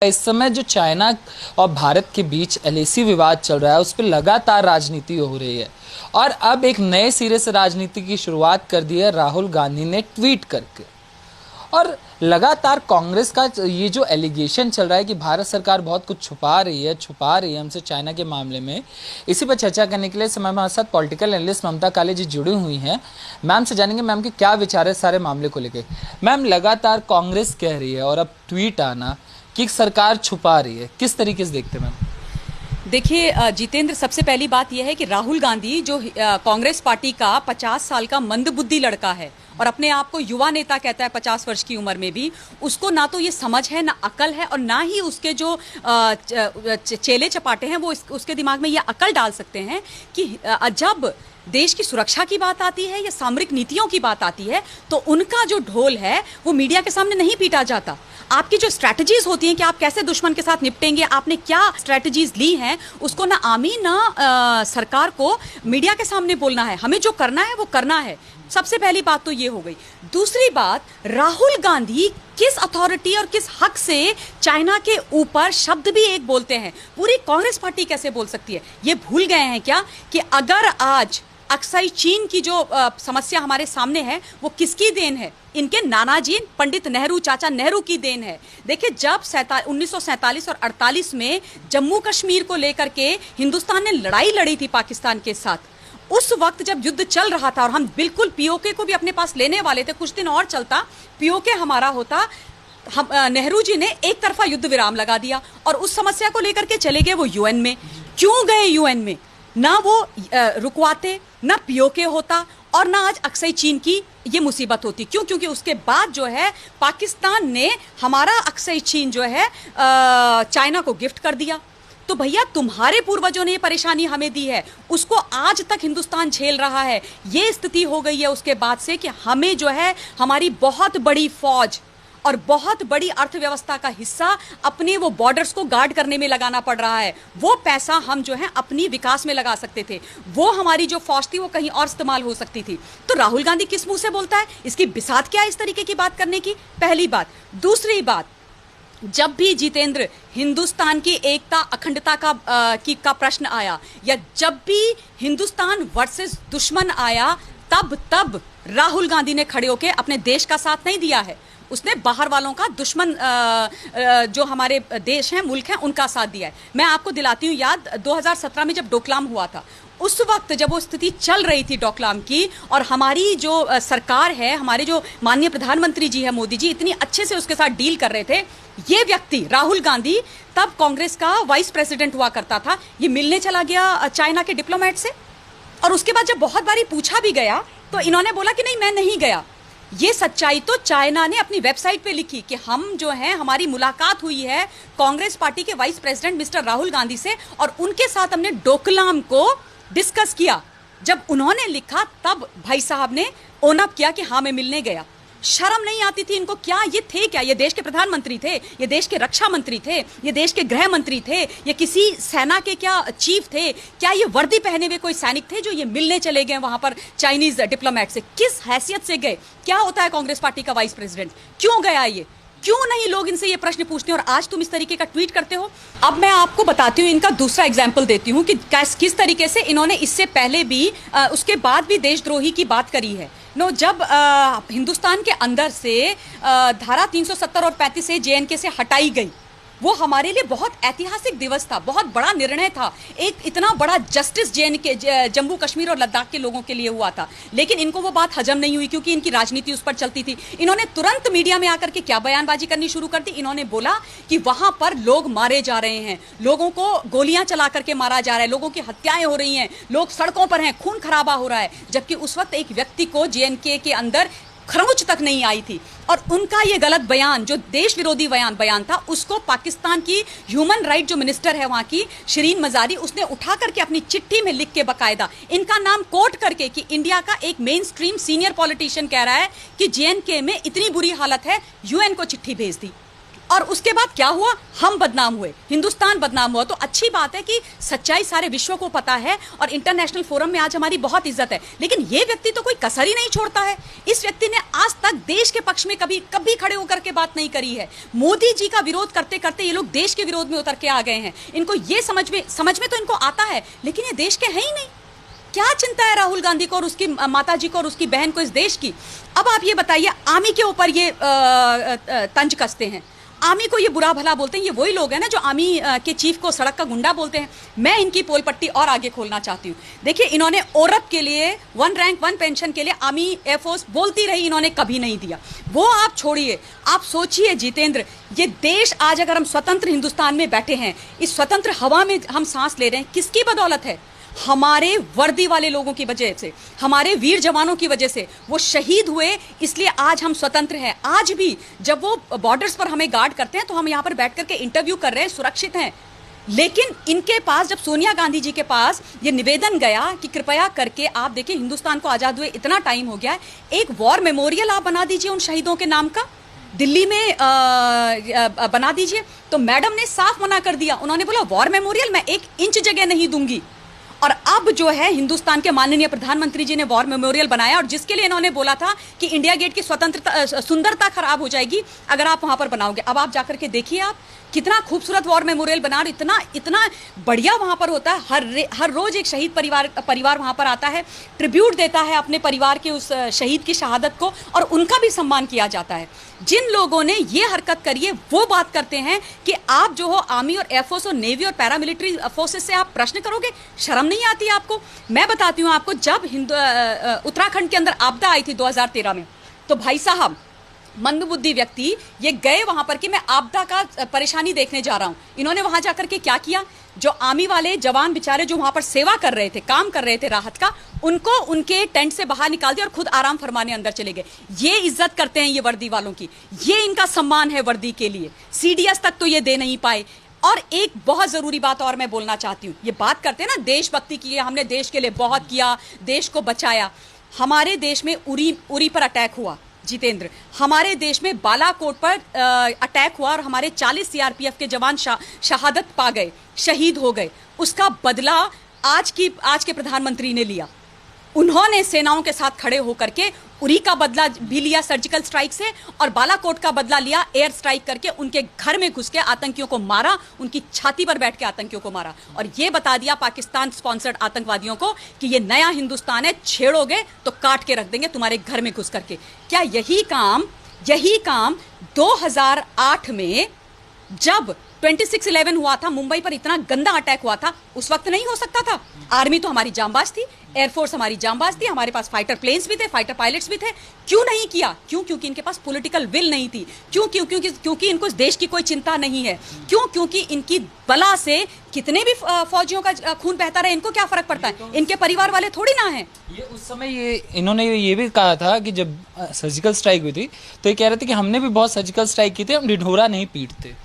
इस समय जो चाइना और भारत के बीच एलएसी विवाद चल रहा है उस पर लगातार राजनीति हो रही है और अब एक नए सिरे से राजनीति की शुरुआत कर दी है राहुल गांधी ने ट्वीट करके। और लगातार कांग्रेस का ये जो एलिगेशन चल रहा है कि भारत सरकार बहुत कुछ छुपा रही है हमसे चाइना के मामले में। इसी पर चर्चा करने के लिए समय हमारे साथ पॉलिटिकल एनालिस्ट ममता काले जी जुड़ी हुई हैं। मैम से जानेंगे मैम के क्या विचार है सारे मामले को लेकर। मैम, लगातार कांग्रेस कह रही है और अब ट्वीट आना कि सरकार छुपा रही है, किस तरीके से देखते हैं मैम? देखिए जितेंद्र, सबसे पहली बात यह है कि राहुल गांधी जो कांग्रेस पार्टी का 50 साल का मंदबुद्धि लड़का है और अपने आप को युवा नेता कहता है 50 वर्ष की उम्र में भी, उसको ना तो ये समझ है, ना अकल है और ना ही उसके जो चेले चपाटे हैं वो उसके दिमाग में ये अकल डाल सकते हैं कि जब देश की सुरक्षा की बात आती है या सामरिक नीतियों की बात आती है तो उनका जो ढोल है वो मीडिया के सामने नहीं पीटा जाता। आपकी जो स्ट्रैटेजीज होती हैं कि आप कैसे दुश्मन के साथ निपटेंगे, आपने क्या स्ट्रैटेजीज ली हैं, उसको ना आमी ना सरकार को मीडिया के सामने बोलना है। हमें जो करना है वो करना है। सबसे पहली बात तो ये हो गई। दूसरी बात, राहुल गांधी किस अथॉरिटी और किस हक से चाइना के ऊपर शब्द भी एक बोलते हैं? पूरी कांग्रेस पार्टी कैसे बोल सकती है? ये भूल गए हैं क्या कि अगर आज अक्साई चीन की जो समस्या हमारे सामने है वो किसकी देन है? इनके नानाजी पंडित नेहरू, चाचा नेहरू की देन है। देखिए, जब 1947 और 48 में जम्मू कश्मीर को लेकर के हिंदुस्तान ने लड़ाई लड़ी थी पाकिस्तान के साथ, उस वक्त जब युद्ध चल रहा था और हम बिल्कुल पीओके को भी अपने पास लेने वाले थे, कुछ दिन और चलता पीओके हमारा होता, नेहरू जी ने एक तरफा युद्ध विराम लगा दिया और उस समस्या को लेकर के चले गए वो यूएन में। क्यों गए यूएन में? ना वो रुकवाते, ना पीओके होता और ना आज अक्साई चीन की ये मुसीबत होती। क्यों? क्योंकि उसके बाद जो है पाकिस्तान ने हमारा अक्साई चीन जो है चाइना को गिफ्ट कर दिया। तो भैया, तुम्हारे पूर्वजों ने ये परेशानी हमें दी है, उसको आज तक हिंदुस्तान झेल रहा है। ये स्थिति हो गई है उसके बाद से कि हमें जो है हमारी बहुत बड़ी फौज और बहुत बड़ी अर्थव्यवस्था का हिस्सा अपने वो बॉर्डर्स को गार्ड करने में लगाना पड़ रहा है। वो पैसा हम जो है अपनी विकास में लगा सकते थे, वो हमारी जो फौज थी वो कहीं और इस्तेमाल हो सकती थी। तो राहुल गांधी किस मुंह से बोलता है? इसकी बिसात क्या है इस तरीके की बात करने की? पहली बात। दूसरी बात, जब भी जितेंद्र हिंदुस्तान की एकता अखंडता का प्रश्न आया या जब भी हिंदुस्तान वर्सेस दुश्मन आया, तब राहुल गांधी ने खड़े होकर अपने देश का साथ नहीं दिया है। उसने बाहर वालों का, दुश्मन जो हमारे देश हैं, मुल्क हैं, उनका साथ दिया है। मैं आपको दिलाती हूँ याद, 2017 में जब डोकलाम हुआ था, उस वक्त जब वो स्थिति चल रही थी डोकलाम की और हमारी जो सरकार है, हमारे जो माननीय प्रधानमंत्री जी है मोदी जी, इतनी अच्छे से उसके साथ डील कर रहे थे, ये व्यक्ति राहुल गांधी तब कांग्रेस का वाइस प्रेसिडेंट हुआ करता था, ये मिलने चला गया चाइना के डिप्लोमेट से और उसके बाद जब बहुत बारी पूछा भी गया तो इन्होंने बोला कि नहीं, मैं नहीं गया। ये सच्चाई तो चाइना ने अपनी वेबसाइट पे लिखी कि हम जो हैं, हमारी मुलाकात हुई है कांग्रेस पार्टी के vice president mister Rahul Gandhi से और उनके साथ हमने डोकलाम को डिस्कस किया। जब उन्होंने लिखा तब भाई साहब ने ओन अप किया कि हाँ, मैं मिलने गया। शर्म नहीं आती थी इनको? क्या ये थे क्या? ये देश के प्रधानमंत्री थे, ये देश के रक्षा मंत्री थे, ये देश के गृह मंत्री थे, ये किसी सेना के क्या चीफ थे? क्या ये वर्दी पहने हुए कोई सैनिक थे जो ये मिलने चले गए वहां पर चाइनीज डिप्लोमेट से? किस हैसियत से गए? क्या होता है कांग्रेस पार्टी का वाइस प्रेसिडेंट? क्यों गया ये? क्यों नहीं लोग इनसे ये प्रश्न पूछते हैं और आज तुम इस तरीके का ट्वीट करते हो? अब मैं आपको बताती हूँ, इनका दूसरा एग्जाम्पल देती हूँ कि किस तरीके से इन्होंने इससे पहले भी उसके बाद भी देशद्रोही की बात करी है। जब हिंदुस्तान के अंदर से धारा 370 और 35 से जेएनके से हटाई गई, वो हमारे लिए बहुत ऐतिहासिक दिवस था, बहुत बड़ा निर्णय था। एक इतना बड़ा जस्टिस जेएनके, जम्मू कश्मीर और लद्दाख के लोगों के लिए हुआ था, लेकिन इनको वो बात हजम नहीं हुई क्योंकि इनकी राजनीति उस पर चलती थी। इन्होंने तुरंत मीडिया में आकर के क्या बयानबाजी करनी शुरू कर दी? इन्होंने बोला कि वहां पर लोग मारे जा रहे हैं, लोगों को गोलियां चला करके मारा जा रहा है, लोगों की हत्याएं हो रही हैं, लोग सड़कों पर हैं, खून खराबा हो रहा है, जबकि उस वक्त एक व्यक्ति को जेएनके के अंदर खरोंच तक नहीं आई थी। और उनका ये गलत बयान, जो देश विरोधी बयान था, उसको पाकिस्तान की ह्यूमन राइट जो मिनिस्टर है वहां की, शिरीन मजारी, उसने उठा करके अपनी चिट्ठी में लिख के बकायदा इनका नाम कोट करके कि इंडिया का एक मेन स्ट्रीम सीनियर पॉलिटिशियन कह रहा है कि जेएनके में इतनी बुरी हालत है, यूएन को चिट्ठी भेज दी। और उसके बाद क्या हुआ, हम बदनाम हुए, हिंदुस्तान बदनाम हुआ। तो अच्छी बात है कि सच्चाई सारे विश्व को पता है और इंटरनेशनल फोरम में आज हमारी बहुत इज्जत है। लेकिन ये व्यक्ति तो कोई कसर ही नहीं छोड़ता है। इस व्यक्ति ने आज तक देश के पक्ष में कभी खड़े होकर के बात नहीं करी है। मोदी जी का विरोध करते करते ये लोग देश के विरोध में उतर के आ गए हैं। इनको ये समझ में तो इनको आता है, लेकिन ये देश के हैं ही नहीं। क्या चिंता है राहुल गांधी को और उसकी माता जी को और उसकी बहन को इस देश की? अब आप ये बताइए, आर्मी के ऊपर ये तंज कसते हैं, आर्मी को ये बुरा भला बोलते हैं। ये वही लोग हैं ना जो आर्मी के चीफ को सड़क का गुंडा बोलते हैं। मैं इनकी पोल पट्टी और आगे खोलना चाहती हूँ। देखिए, इन्होंने औरत के लिए 1 रैंक 1 पेंशन के लिए आर्मी एयरफोर्स बोलती रही, इन्होंने कभी नहीं दिया। वो आप छोड़िए, आप सोचिए जितेंद्र, ये देश आज अगर हम स्वतंत्र हिंदुस्तान में बैठे हैं, इस स्वतंत्र हवा में हम सांस ले रहे हैं, किसकी बदौलत है? हमारे वर्दी वाले लोगों की वजह से, हमारे वीर जवानों की वजह से। वो शहीद हुए, इसलिए आज हम स्वतंत्र हैं। आज भी जब वो बॉर्डर्स पर हमें गार्ड करते हैं तो हम यहाँ पर बैठ करके इंटरव्यू कर रहे हैं, सुरक्षित हैं। लेकिन इनके पास, जब सोनिया गांधी जी के पास ये निवेदन गया कि कृपया करके आप देखिए, हिंदुस्तान को आजाद हुए इतना टाइम हो गया है, एक वॉर मेमोरियल आप बना दीजिए उन शहीदों के नाम का, दिल्ली में बना दीजिए। तो मैडम ने साफ मना कर दिया। उन्होंने बोला वॉर मेमोरियल मैं 1 इंच जगह नहीं दूंगी। और अब जो है हिंदुस्तान के माननीय प्रधानमंत्री जी ने वॉर मेमोरियल बनाया, और जिसके लिए इन्होंने बोला था कि इंडिया गेट की स्वतंत्रता सुंदरता खराब हो जाएगी अगर आप वहां पर बनाओगे। अब आप जाकर के देखिए, आप कितना खूबसूरत वॉर मेमोरियल बना, और इतना बढ़िया वहां पर होता है। हर रोज एक शहीद परिवार वहां पर आता है, ट्रिब्यूट देता है अपने परिवार के उस शहीद की शहादत को, और उनका भी सम्मान किया जाता है। जिन लोगों ने ये हरकत करी है वो बात करते हैं कि आप जो हो आर्मी और एयरफोर्स और नेवी और पैरामिलिट्री फोर्सेस से आप प्रश्न करोगे, शर्म नहीं आती आपको? मैं बताती हूँ आपको, जब उत्तराखंड के अंदर आपदा आई थी 2013 में, तो भाई साहब मंदबुद्धि व्यक्ति ये गए वहां पर कि मैं आपदा का परेशानी देखने जा रहा हूं। इन्होंने वहां जाकर के क्या किया, जो आर्मी वाले जवान बेचारे जो वहां पर सेवा कर रहे थे, काम कर रहे थे राहत का, उनको उनके टेंट से बाहर निकाल दिया और खुद आराम फरमाने अंदर चले गए। ये इज्जत करते हैं ये वर्दी वालों की, ये इनका सम्मान है वर्दी के लिए। सीडीएस तक तो ये दे नहीं पाए। और एक बहुत जरूरी बात और मैं बोलना चाहती हूँ, ये बात करते हैं ना देशभक्ति की, हमने देश के लिए बहुत किया, देश को बचाया। हमारे देश में उरी पर अटैक हुआ जितेंद्र, हमारे देश में बालाकोट पर अटैक हुआ और हमारे 40 सीआरपीएफ के जवान शहादत पा गए, शहीद हो गए। उसका बदला आज के प्रधानमंत्री ने लिया। उन्होंने सेनाओं के साथ खड़े होकर के उरी का बदला भी लिया सर्जिकल स्ट्राइक से, और बालाकोट का बदला लिया एयर स्ट्राइक करके। उनके घर में घुस के आतंकियों को मारा, उनकी छाती पर बैठ के आतंकियों को मारा, और ये बता दिया पाकिस्तान स्पॉन्सर्ड आतंकवादियों को कि ये नया हिंदुस्तान है, छेड़ोगे तो काट के रख देंगे तुम्हारे घर में घुस करके। क्या यही काम 2008 में जब 26/11 हुआ था, मुंबई पर इतना गंदा अटैक हुआ था, उस वक्त नहीं हो सकता था? आर्मी तो हमारी जांबाज थी, एयरफोर्स हमारी जांबाज थी, हमारे पास फाइटर प्लेन्स भी थे, फाइटर पायलट्स भी थे। क्यों नहीं किया? क्योंकि इनके पास पॉलिटिकल विल नहीं थी। क्योंकि इनको इस देश की कोई चिंता नहीं है। क्योंकि इनकी बला से कितने भी फौजियों का खून बहता रहे, इनको क्या फर्क पड़ता है? इनके परिवार वाले थोड़ी ना है। ये उस समय इन्होंने ये भी कहा था कि जब सर्जिकल स्ट्राइक हुई थी तो ये कह रहे थे कि हमने भी बहुत सर्जिकल स्ट्राइक की थी, हम ढिढोरा नहीं पीटते।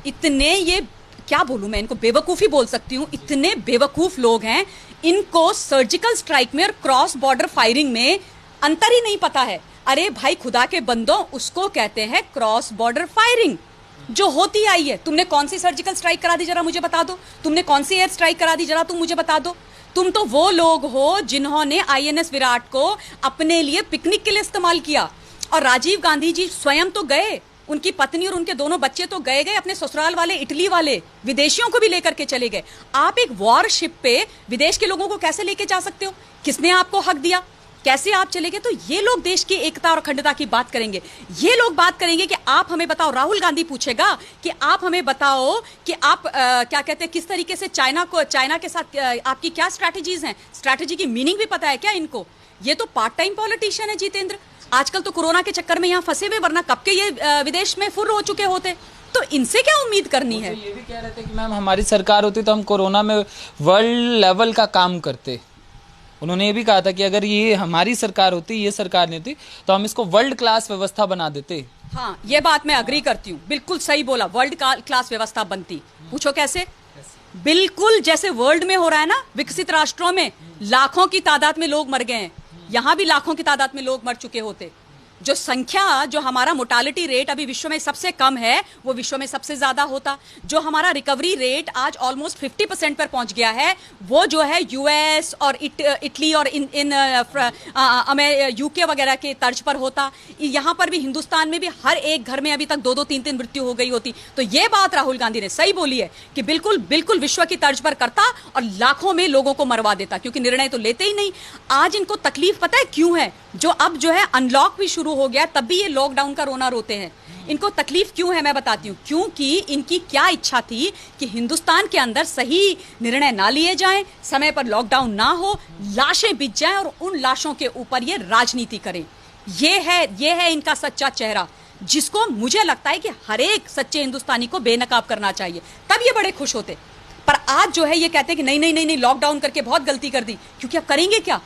इतने, ये क्या बोलूं मैं, इनको बेवकूफी बोल सकती हूँ, इतने बेवकूफ लोग हैं। इनको सर्जिकल स्ट्राइक में और क्रॉस बॉर्डर फायरिंग में अंतर ही नहीं पता है। अरे भाई खुदा के बंदों, उसको कहते हैं क्रॉस बॉर्डर फायरिंग, जो होती आई है। तुमने कौन सी सर्जिकल स्ट्राइक करा दी जरा मुझे बता दो, तुमने कौन सी एयर स्ट्राइक करा दी जरा तुम मुझे बता दो। तुम तो वो लोग हो जिन्होंने आईएनएस विराट को अपने लिए पिकनिक के लिए इस्तेमाल किया, और राजीव गांधी जी स्वयं तो गए, उनकी पत्नी और उनके दोनों बच्चे तो गए, अपने ससुराल वाले, इटली वाले, विदेशियों को भी लेकर के चले गए। आप एक वॉरशिप पे विदेश के लोगों को कैसे लेके जा सकते हो? किसने आपको हक दिया? कैसे आप चले गए? तो ये लोग देश की एकता और अखंडता की बात करेंगे। ये लोग बात करेंगे कि आप हमें बताओ, राहुल गांधी पूछेगा कि आप हमें बताओ कि आप क्या कहते हैं, किस तरीके से चाइना के साथ आपकी क्या स्ट्रैटेजीज हैं? स्ट्रैटेजी की मीनिंग भी पता है क्या इनको? ये तो पार्ट टाइम पॉलिटिशियन है जितेंद्र। आजकल तो कोरोना के चक्कर में यहाँ फंसे हुए, वरना कब के ये विदेश में फुर हो चुके होते। तो इनसे क्या उम्मीद करनी है? ये भी कह रहे थे कि मैम हमारी सरकार होती तो हम कोरोना में वर्ल्ड लेवल का काम करते। उन्होंने ये भी कहा था कि अगर ये हमारी सरकार होती, ये सरकार नहीं होती, तो हम इसको वर्ल्ड क्लास व्यवस्था बना देते। हाँ, ये बात मैं अग्री करती हूँ, बिल्कुल सही बोला, वर्ल्ड क्लास व्यवस्था बनती। पूछो कैसे? बिल्कुल जैसे वर्ल्ड में हो रहा है ना, विकसित राष्ट्रों में लाखों की तादाद में लोग मर गए हैं, यहाँ भी लाखों की तादाद में लोग मर चुके होते। जो संख्या, जो हमारा मोर्टालिटी रेट अभी विश्व में सबसे कम है, वो विश्व में सबसे ज्यादा होता। जो हमारा रिकवरी रेट आज ऑलमोस्ट 50% पर पहुंच गया है, वो जो है यूएस और इटली और यूके वगैरह के तर्ज पर होता। यहां पर भी, हिंदुस्तान में भी हर एक घर में अभी तक 2-2, 3-3 मृत्यु हो गई होती। तो ये बात राहुल गांधी ने सही बोली है कि बिल्कुल बिल्कुल विश्व की तर्ज पर करता और लाखों में लोगों को मरवा देता, क्योंकि निर्णय तो लेते ही नहीं। आज इनको तकलीफ पता है क्यों है? जो अब जो है अनलॉक भी शुरू हो गया, तब भी ये लॉकडाउन का रोना रोते हैं। इनको तकलीफ क्यों है मैं बताती हूं। क्योंकि इनकी क्या इच्छा थी कि हिंदुस्तान के अंदर सही निर्णय ना लिए जाएं, समय पर लॉकडाउन ना हो, लाशें बिछ जाएं और उन लाशों के ऊपर ये राजनीति करें। ये है इनका सच्चा चेहरा, जिसको मुझे लगता है कि हर एक सच्चे हिंदुस्तानी को बेनकाब करना चाहिए, तब ये बड़े खुश होते। पर आज जो है ये कहते हैं कि नहीं नहीं नहीं नहीं, लॉकडाउन करके बहुत गलती कर दी। क्योंकि अब करेंगे क्या?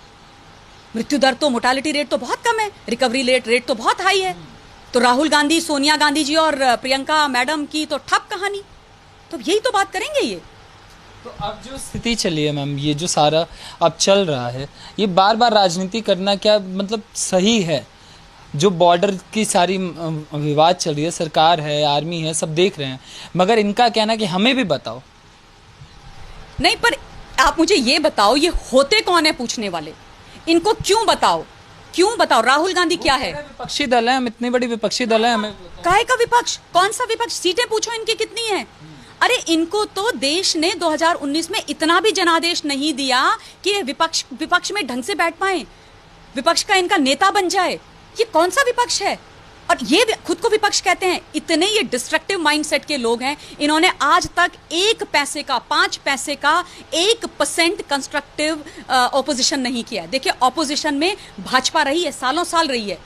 मृत्यु दर तो, मोर्टालिटी रेट तो बहुत कम है, रिकवरी रेट तो बहुत हाई है। तो राहुल गांधी, सोनिया गांधी जी और प्रियंका मैडम की तो ठप कहानी। तो यही तो बात करेंगे ये। तो अब जो स्थिति चली है मैम, ये जो सारा अब चल रहा है, ये बार बार राजनीति करना क्या मतलब सही है? जो बॉर्डर की सारी विवाद चल रही है, सरकार है, आर्मी है, सब देख रहे हैं, मगर इनका कहना कि हमें भी बताओ। नहीं, पर आप मुझे ये बताओ, ये होते कौन है पूछने वाले? इनको क्यों बताओ? राहुल गांधी क्या है? विपक्षी दल है, हम इतनी बड़ी विपक्षी दल है, हमें काहे का विपक्ष? कौन सा विपक्ष? सीटें पूछो इनकी कितनी हैं? अरे इनको तो देश ने 2019 में इतना भी जनादेश नहीं दिया कि विपक्ष में ढंग से बैठ पाए, विपक्ष का इनका नेता बन जाए। ये कौन सा विपक्ष है? और ये खुद को विपक्ष कहते हैं। इतने ये डिस्ट्रक्टिव माइंडसेट के लोग हैं। इन्होंने आज तक 1 पैसे का, 5 पैसे का 1% कंस्ट्रक्टिव ऑपोजिशन नहीं किया। देखिए, ऑपोजिशन में भाजपा रही है, सालों साल रही है।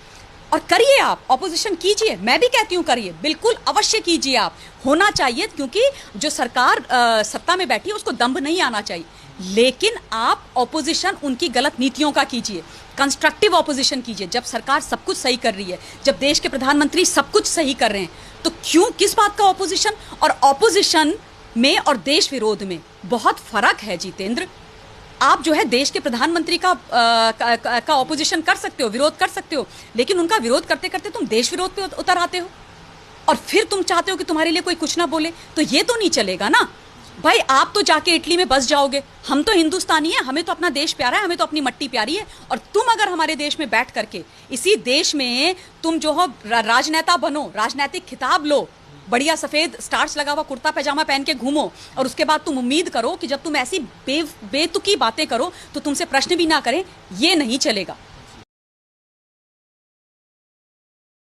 और करिए, आप ऑपोजिशन कीजिए, मैं भी कहती हूँ करिए, बिल्कुल अवश्य कीजिए। आप होना चाहिए, क्योंकि जो सरकार सत्ता में बैठी है उसको दंभ नहीं आना चाहिए। लेकिन आप ऑपोजिशन उनकी गलत नीतियों का कीजिए, कंस्ट्रक्टिव ऑपोजिशन कीजिए। जब सरकार सब कुछ सही कर रही है, जब देश के प्रधानमंत्री सब कुछ सही कर रहे हैं, तो क्यों, किस बात का ऑपोजिशन? और ऑपोजिशन में और देश विरोध में बहुत फर्क है जितेंद्र। आप जो है देश के प्रधानमंत्री का ऑपोजिशन कर सकते हो, विरोध कर सकते हो, लेकिन उनका विरोध करते करते तुम देश विरोध पे उतर आते हो और फिर तुम चाहते हो कि तुम्हारे लिए कोई कुछ ना बोले। तो ये तो नहीं चलेगा ना भाई। आप तो जाके इटली में बस जाओगे, हम तो हिंदुस्तानी हैं, हमें तो अपना देश प्यारा है, हमें तो अपनी मट्टी प्यारी है। और तुम अगर हमारे देश में बैठ करके, इसी देश में तुम जो हो राजनेता बनो, राजनीतिक खिताब लो, बढ़िया सफेद स्टार्च लगा हुआ कुर्ता पैजामा पहन के घूमो, और उसके बाद तुम उम्मीद करो कि जब तुम ऐसी बेतुकी बातें करो तो तुमसे प्रश्न भी ना करें, ये नहीं चलेगा।